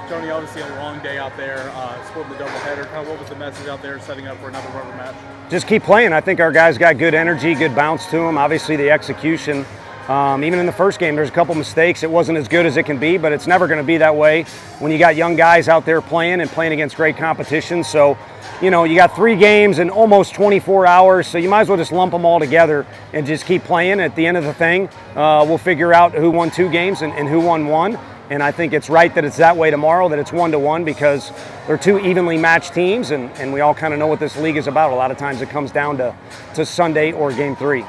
Tony, obviously a long day out there, sporting the doubleheader. Kind of what was the message out there setting up for another rubber match? Just keep playing. I think our guys got good energy, good bounce to them. Obviously the execution. Even in the first game, there's a couple mistakes. It wasn't as good as it can be, but it's never going to be that way when you got young guys out there playing and playing against great competition. So, you got 3 games in almost 24 hours, so you might as well just lump them all together and just keep playing. At the end of the thing, we'll figure out who won 2 games and who won 1. And I think it's right that it's that way tomorrow, that it's 1-1, because they're 2 evenly matched teams, and we all kind of know what this league is about. A lot of times it comes down to Sunday or Game 3.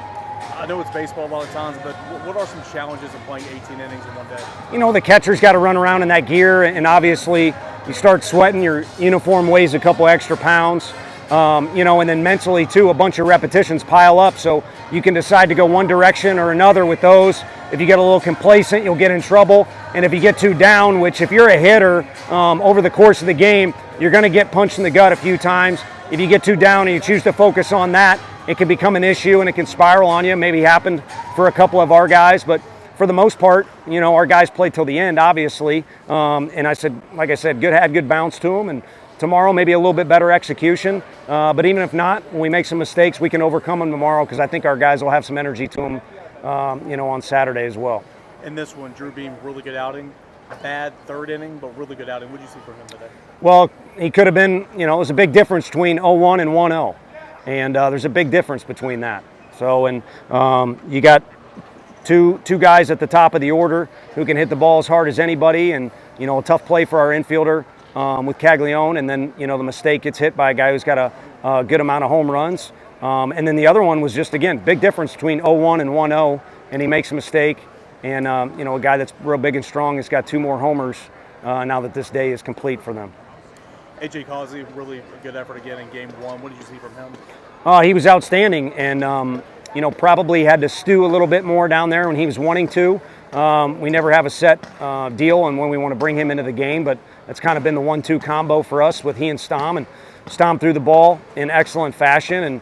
I know it's baseball a lot of times, but what are some challenges of playing 18 innings in one day? The catcher's got to run around in that gear, and obviously you start sweating, your uniform weighs a couple extra pounds, and then mentally too, a bunch of repetitions pile up, so you can decide to go one direction or another with those. If you get a little complacent, you'll get in trouble, and if you get too down, which if you're a hitter over the course of the game, you're going to get punched in the gut a few times. If you get too down and you choose to focus on that, it can become an issue and it can spiral on you. Maybe happened for a couple of our guys, but for the most part, our guys played till the end, obviously. And like I said, had good bounce to them. And tomorrow, maybe a little bit better execution. But even if not, when we make some mistakes, we can overcome them tomorrow, because I think our guys will have some energy to them, on Saturday as well. In this one, Drew Beam, really good outing. Bad third inning, but really good outing. What did you see from him today? Well, he could have been, it was a big difference between 0-1 and 1-0. And there's a big difference between that. So, and you got two guys at the top of the order who can hit the ball as hard as anybody, and a tough play for our infielder with Caglione, and then the mistake gets hit by a guy who's got a good amount of home runs. And then the other one was just, again, big difference between 0-1 and 1-0, and he makes a mistake. And a guy that's real big and strong has got 2 more homers now that this day is complete for them. A.J. Causey, really a good effort again in Game 1. What did you see from him? He was outstanding, and probably had to stew a little bit more down there when he was wanting to. We never have a set deal on when we want to bring him into the game, but that's kind of been the 1-2 combo for us with he and Stom. And Stom threw the ball in excellent fashion, and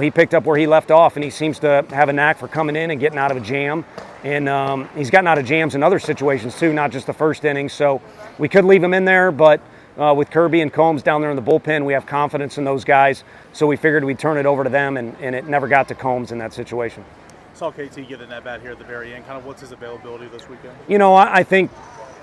he picked up where he left off, and he seems to have a knack for coming in and getting out of a jam. And he's gotten out of jams in other situations too, not just the first inning. So we could leave him in there, but with Kirby and Combs down there in the bullpen, we have confidence in those guys. So we figured we'd turn it over to them, and it never got to Combs in that situation. Saw KT get in that bat here at the very end. Kind of what's his availability this weekend? I think,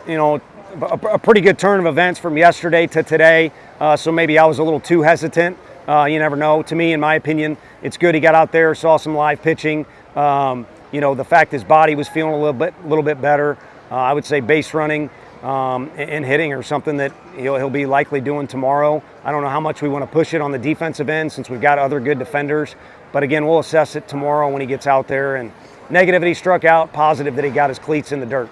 a pretty good turn of events from yesterday to today. So maybe I was a little too hesitant. You never know. To me, in my opinion, it's good he got out there, saw some live pitching. The fact his body was feeling a little bit better. I would say base running and hitting or something that he'll be likely doing tomorrow. I don't know how much we want to push it on the defensive end since we've got other good defenders. But again, we'll assess it tomorrow when he gets out there. And negative that he struck out, positive that he got his cleats in the dirt.